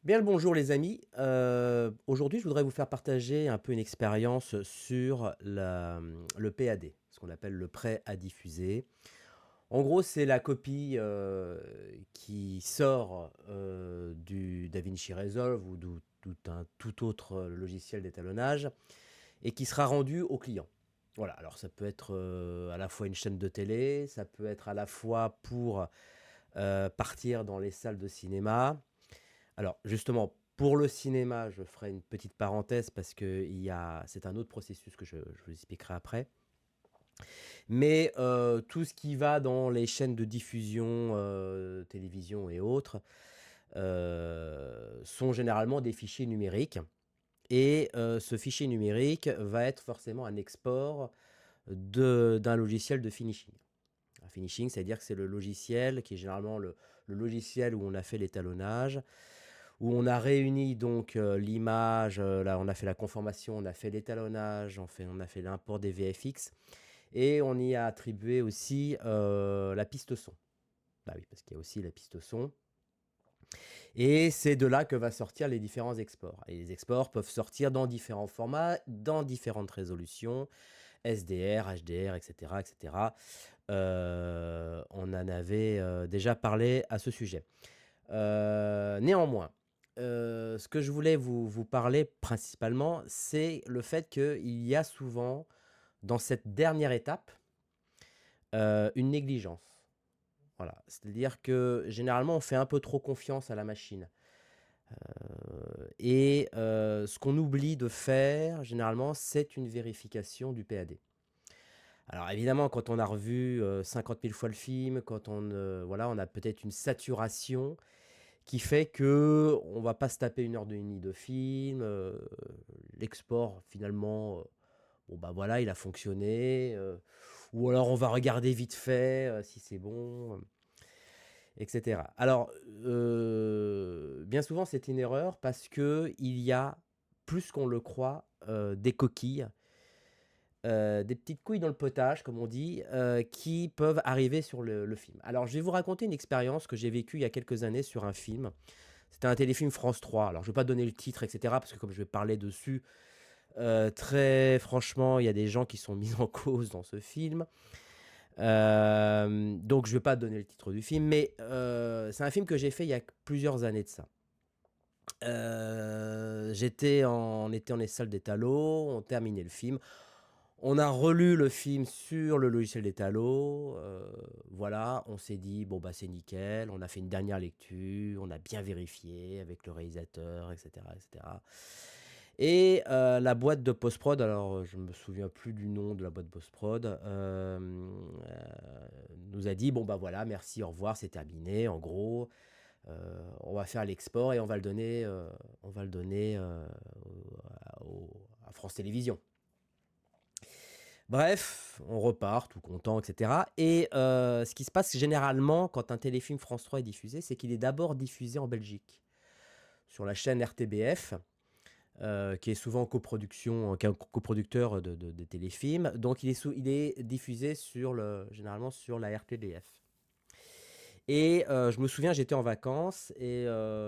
Bien le bonjour les amis. Aujourd'hui, je voudrais vous faire partager un peu une expérience sur le PAD, ce qu'on appelle le prêt à diffuser. En gros, c'est la copie qui sort du DaVinci Resolve ou d'un tout autre logiciel d'étalonnage et qui sera rendue au client. Voilà, alors ça peut être à la fois une chaîne de télé, ça peut être à la fois pour partir dans les salles de cinéma. Alors, justement, pour le cinéma, je ferai une petite parenthèse parce que c'est un autre processus que je vous expliquerai après. Mais tout ce qui va dans les chaînes de diffusion, télévision et autres, sont généralement des fichiers numériques. Et ce fichier numérique va être forcément un export d'un logiciel de finishing. Un finishing, c'est-à-dire que c'est le logiciel qui est généralement le logiciel où on a fait l'étalonnage, où on a réuni donc l'image, là on a fait la conformation, on a fait l'étalonnage, on a fait l'import des VFX, et on y a attribué aussi la piste son. Bah oui, parce qu'il y a aussi la piste son. Et c'est de là que va sortir les différents exports. Et les exports peuvent sortir dans différents formats, dans différentes résolutions, SDR, HDR, etc. etc. On en avait déjà parlé à ce sujet. Néanmoins, ce que je voulais vous parler principalement, c'est le fait qu'il y a souvent, dans cette dernière étape, une négligence. Voilà. C'est-à-dire que généralement, on fait un peu trop confiance à la machine. Et ce qu'on oublie de faire, généralement, c'est une vérification du PAD. Alors évidemment, quand on a revu 50 000 fois le film, quand voilà, on a peut-être une saturation qui fait que on va pas se taper 1 heure et demie de film. L'export, finalement, bon bah voilà, il a fonctionné. Ou alors on va regarder vite fait si c'est bon, etc. Alors, bien souvent, c'est une erreur parce que il y a, plus qu'on le croit, des coquilles, des petites couilles dans le potage, comme on dit, qui peuvent arriver sur le film. Alors, je vais vous raconter une expérience que j'ai vécue il y a quelques années sur un film. C'était un téléfilm France 3. Alors, je ne vais pas donner le titre, etc., parce que comme je vais parler dessus, très franchement, il y a des gens qui sont mis en cause dans ce film. Donc, je ne vais pas donner le titre du film, mais c'est un film que j'ai fait il y a plusieurs années de ça. On était en salle d'étalot, on terminait le film. On a relu le film sur le logiciel d'étalot. Voilà, on s'est dit, bon, bah, c'est nickel. On a fait une dernière lecture, on a bien vérifié avec le réalisateur, etc. etc. Et la boîte de post-prod, alors je me souviens plus du nom de la boîte post-prod, nous a dit, bon, bah voilà, merci, au revoir, c'est terminé. En gros, on va faire l'export et on va le donner à France Télévisions. Bref, on repart, tout content, etc. Et ce qui se passe généralement quand un téléfilm France 3 est diffusé, c'est qu'il est d'abord diffusé en Belgique, sur la chaîne RTBF, qui est souvent qui est un coproducteur de téléfilms. Donc il est diffusé généralement sur la RTBF. Et je me souviens, j'étais en vacances et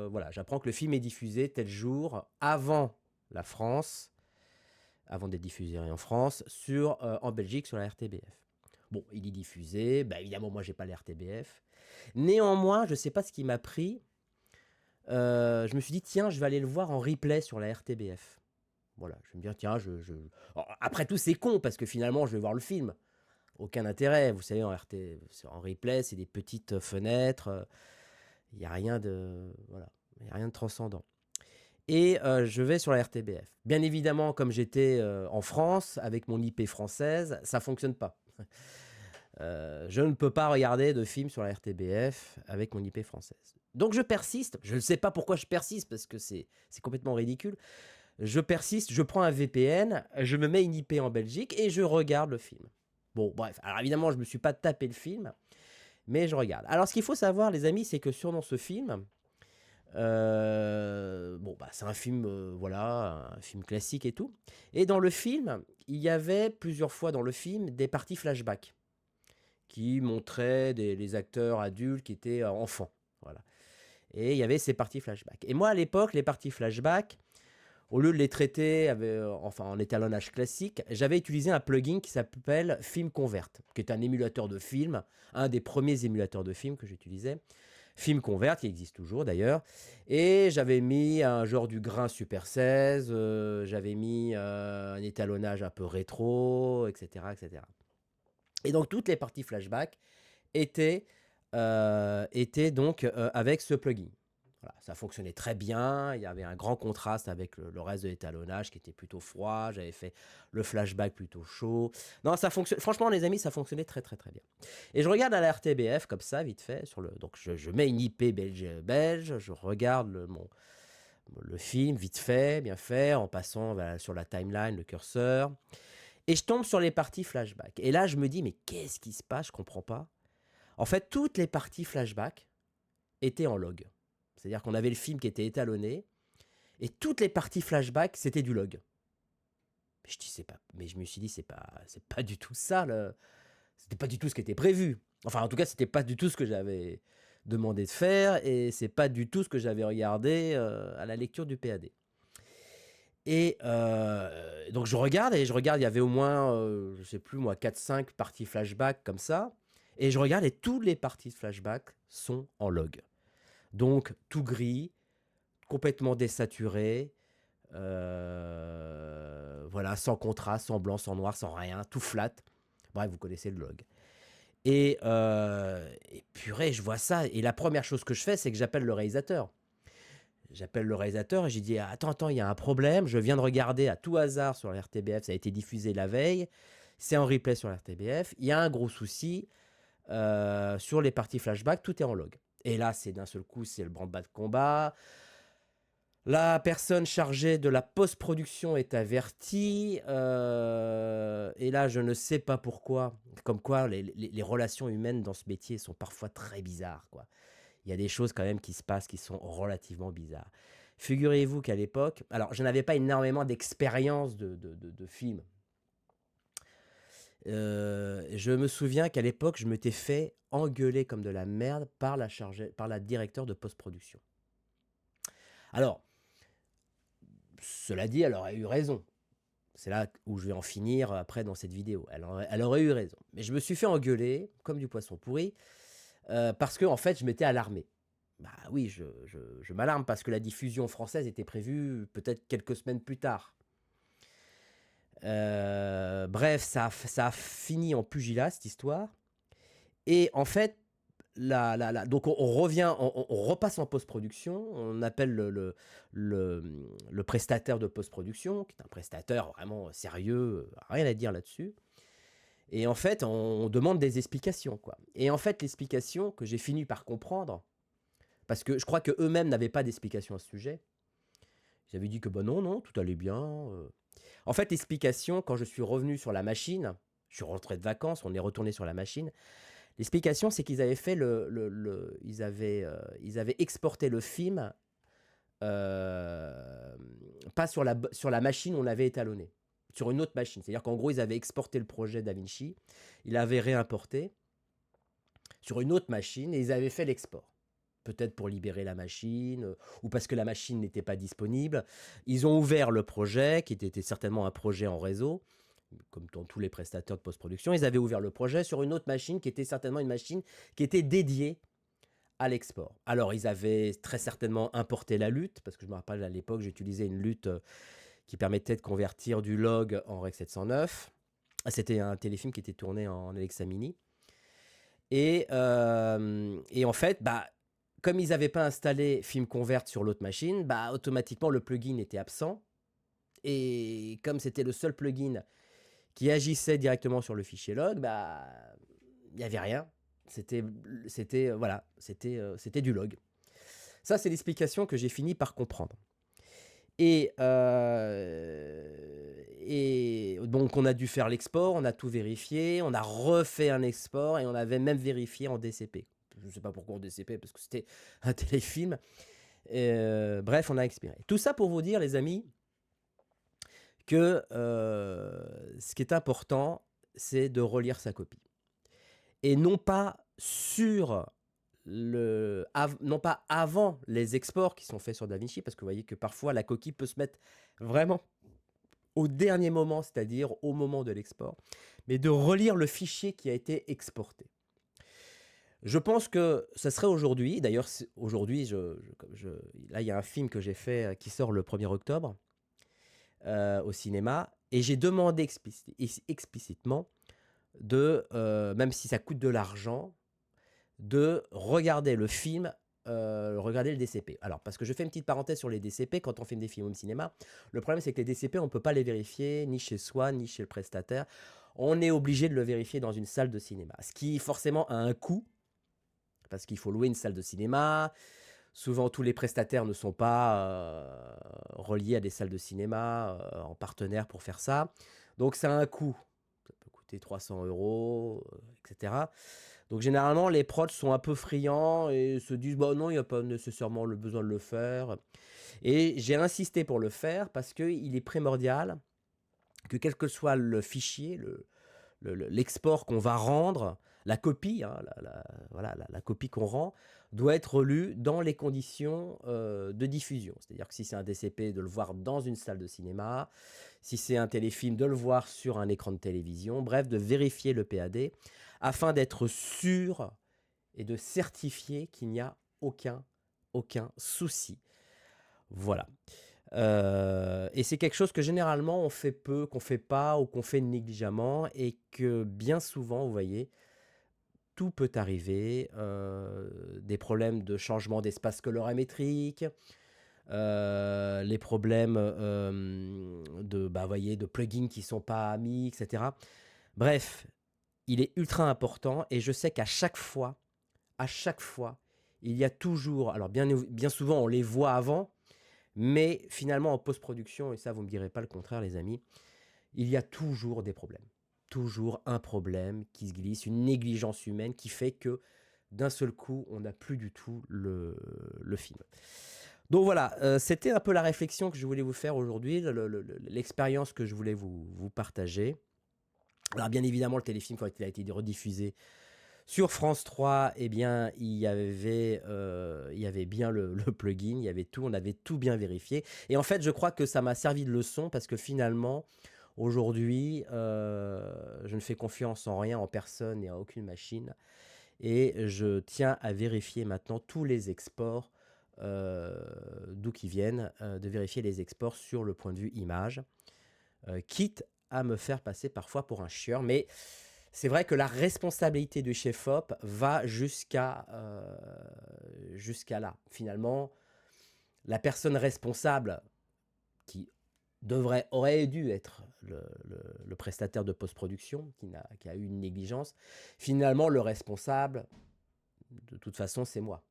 voilà, j'apprends que le film est diffusé tel jour avant la France, avant d'être diffusé en France, en Belgique sur la RTBF. Bon, il est diffusé, bah évidemment moi j'ai pas la RTBF. Néanmoins, je sais pas ce qui m'a pris. Je me suis dit tiens, je vais aller le voir en replay sur la RTBF. Voilà, je vais me dire tiens, Alors, après tout c'est con parce que finalement je vais voir le film. Aucun intérêt, vous savez en replay c'est des petites fenêtres. Il n'y a rien de voilà, il y a rien de transcendant. Et je vais sur la RTBF. Bien évidemment, comme j'étais en France, avec mon IP française, ça fonctionne pas. Je ne peux pas regarder de film sur la RTBF avec mon IP française. Donc je persiste. Je ne sais pas pourquoi je persiste, parce que c'est complètement ridicule. Je persiste, je prends un VPN, je me mets une IP en Belgique et je regarde le film. Bon, bref. Alors évidemment, je ne me suis pas tapé le film, mais je regarde. Alors ce qu'il faut savoir, les amis, c'est que dans ce film, bon, bah, c'est un film, voilà, un film classique et tout. Et dans le film, il y avait plusieurs fois dans le film des parties flashback qui montraient les acteurs adultes qui étaient enfants. Voilà. et il y avait ces parties flashback. Et moi, à l'époque, les parties flashback, au lieu de les traiter enfin, en étalonnage classique, j'avais utilisé un plugin qui s'appelle Film Convert, qui est un émulateur de film, un des premiers émulateurs de films que j'utilisais. Film Convert, qui existe toujours d'ailleurs. Et j'avais mis un genre du grain Super 16, j'avais mis un étalonnage un peu rétro, etc., etc. Et donc toutes les parties flashback étaient, étaient donc avec ce plugin. Voilà, ça fonctionnait très bien, il y avait un grand contraste avec le reste de l'étalonnage qui était plutôt froid, j'avais fait le flashback plutôt chaud. Non, ça fonctionne, franchement les amis, ça fonctionnait très très très bien. Et je regarde à la RTBF comme ça, vite fait, donc je mets une IP belge, je regarde le film, vite fait, bien fait, en passant sur la timeline, le curseur, et je tombe sur les parties flashback. Et là, je me dis, mais qu'est-ce qui se passe? Je comprends pas. En fait, toutes les parties flashback étaient en log. C'est-à-dire qu'on avait le film qui était étalonné, et toutes les parties flashback, c'était du log. Mais je me suis dit, c'est pas du tout ça, c'était pas du tout ce qui était prévu. Enfin, en tout cas, c'était pas du tout ce que j'avais demandé de faire, et c'est pas du tout ce que j'avais regardé à la lecture du PAD. Et donc je regarde, il y avait au moins, je sais plus moi, 4-5 parties flashback comme ça. Et je regarde et toutes les parties de flashback sont en log. Donc tout gris, complètement désaturé, voilà, sans contraste, sans blanc, sans noir, sans rien, tout flat. Bref, vous connaissez le log. Et purée, je vois ça. Et la première chose que je fais, c'est que j'appelle le réalisateur. J'appelle le réalisateur et j'ai dit: attends, il y a un problème. Je viens de regarder à tout hasard sur la RTBF, ça a été diffusé la veille. C'est en replay sur la RTBF. Il y a un gros souci sur les parties flashback, tout est en log. Et là, c'est d'un seul coup, c'est le branle-bas de combat. La personne chargée de la post-production est avertie. Et là, je ne sais pas pourquoi. Comme quoi, les relations humaines dans ce métier sont parfois très bizarres, quoi. Il y a des choses quand même qui se passent qui sont relativement bizarres. Figurez-vous qu'à l'époque, alors je n'avais pas énormément d'expérience de film. Je me souviens qu'à l'époque, je m'étais fait engueuler comme de la merde par la directeur de post-production. Alors, cela dit, elle aurait eu raison. C'est là où je vais en finir après dans cette vidéo. Elle aurait eu raison. Mais je me suis fait engueuler comme du poisson pourri parce que en fait, je m'étais alarmé. Bah oui, je m'alarme parce que la diffusion française était prévue peut-être quelques semaines plus tard. Bref, ça a fini en pugilat, cette histoire. Et en fait, donc on revient, on repasse en post-production, on appelle le prestataire de post-production, qui est un prestataire vraiment sérieux, rien à dire là-dessus. Et en fait, on demande des explications, quoi. Et en fait, l'explication que j'ai fini par comprendre, parce que je crois qu'eux-mêmes n'avaient pas d'explication à ce sujet. Ils avaient dit que bah non, tout allait bien. En fait, l'explication, quand je suis revenu sur la machine, je suis rentré de vacances, on est retourné sur la machine. L'explication, c'est qu'ils avaient fait ils avaient exporté le film, pas sur la machine où on l'avait étalonné, sur une autre machine. C'est-à-dire qu'en gros, ils avaient exporté le projet DaVinci, ils l'avaient réimporté sur une autre machine et ils avaient fait l'export. Peut-être pour libérer la machine, ou parce que la machine n'était pas disponible. Ils ont ouvert le projet, qui était certainement un projet en réseau, comme dans tous les prestataires de post-production. Ils avaient ouvert le projet sur une autre machine, qui était certainement une machine qui était dédiée à l'export. Alors, ils avaient très certainement importé la lutte, parce que je me rappelle à l'époque, j'utilisais une lutte qui permettait de convertir du log en Rec 709. C'était un téléfilm qui était tourné en Alexa Mini. Et en fait, comme ils n'avaient pas installé Film Convert sur l'autre machine, automatiquement le plugin était absent. Et comme c'était le seul plugin qui agissait directement sur le fichier log, il n'y avait rien. C'était du log. Ça, c'est l'explication que j'ai fini par comprendre. Et donc, on a dû faire l'export, on a tout vérifié, on a refait un export et on avait même vérifié en DCP. Je ne sais pas pourquoi en DCP, parce que c'était un téléfilm. Bref, on a expiré. Tout ça pour vous dire, les amis, que ce qui est important, c'est de relire sa copie. Et non pas sur non pas avant les exports qui sont faits sur DaVinci, parce que vous voyez que parfois la coquille peut se mettre vraiment au dernier moment, c'est-à-dire au moment de l'export, mais de relire le fichier qui a été exporté. Je pense que ça serait aujourd'hui, d'ailleurs aujourd'hui, là il y a un film que j'ai fait qui sort le 1er octobre au cinéma, et j'ai demandé explicitement même si ça coûte de l'argent, de regarder le film, regarder le DCP. Alors, parce que je fais une petite parenthèse sur les DCP, quand on filme des films au cinéma, le problème c'est que les DCP, on ne peut pas les vérifier ni chez soi, ni chez le prestataire. On est obligé de le vérifier dans une salle de cinéma, ce qui forcément a un coût, parce qu'il faut louer une salle de cinéma. Souvent, tous les prestataires ne sont pas reliés à des salles de cinéma en partenaire pour faire ça. Donc, ça a un coût. Ça peut coûter 300 €, etc. Donc, généralement, les prods sont un peu friands et se disent bah, non, il n'y a pas nécessairement le besoin de le faire. Et j'ai insisté pour le faire parce qu'il est primordial que quel que soit le fichier, l'export qu'on va rendre, la copie, hein, voilà, la copie qu'on rend, doit être lue dans les conditions de diffusion. C'est-à-dire que si c'est un DCP, de le voir dans une salle de cinéma, si c'est un téléfilm, de le voir sur un écran de télévision, bref, de vérifier le PAD, afin d'être sûr et de certifier qu'il n'y a aucun souci. Voilà. Et c'est quelque chose que généralement on fait peu, qu'on fait pas ou qu'on fait négligemment, et que bien souvent, vous voyez, tout peut arriver. Des problèmes de changement d'espace colorimétrique, les problèmes voyez, de plugins qui sont pas mis, etc. Bref, il est ultra important, et je sais qu'à chaque fois, il y a toujours, alors bien souvent on les voit avant, mais finalement, en post-production, et ça, vous ne me direz pas le contraire, les amis, il y a toujours des problèmes. Toujours un problème qui se glisse, une négligence humaine qui fait que d'un seul coup, on n'a plus du tout le film. Donc voilà, c'était un peu la réflexion que je voulais vous faire aujourd'hui, l'expérience que je voulais vous partager. Alors bien évidemment, le téléfilm, quand il a été rediffusé sur France 3, eh bien, il y avait bien le plugin, il y avait tout, on avait tout bien vérifié. Et en fait, je crois que ça m'a servi de leçon, parce que finalement, aujourd'hui, je ne fais confiance en rien, en personne et à aucune machine. Et je tiens à vérifier maintenant tous les exports, d'où qu'ils viennent, de vérifier les exports sur le point de vue image, quitte à me faire passer parfois pour un chieur. Mais c'est vrai que la responsabilité du chef-op va jusqu'à là. Finalement, la personne responsable qui aurait dû être le prestataire de post-production, qui a eu une négligence, finalement, le responsable, de toute façon, c'est moi.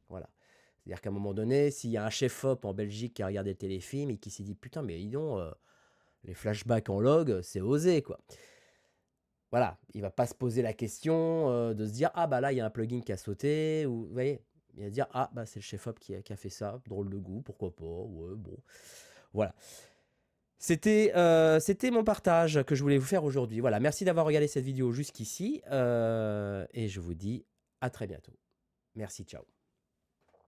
Voilà. C'est-à-dire qu'à un moment donné, s'il y a un chef-op en Belgique qui a regardé le téléfilm et qui s'est dit « Putain, mais dis donc, les flashbacks en log, c'est osé, quoi ». Voilà, il va pas se poser la question de se dire « Ah bah là, il y a un plugin qui a sauté », ou vous voyez, il va dire « Ah bah c'est le chef-op qui a fait ça, drôle de goût, pourquoi pas, ouais, bon ». Voilà. C'était mon partage que je voulais vous faire aujourd'hui. Voilà, merci d'avoir regardé cette vidéo jusqu'ici, et je vous dis à très bientôt. Merci, ciao.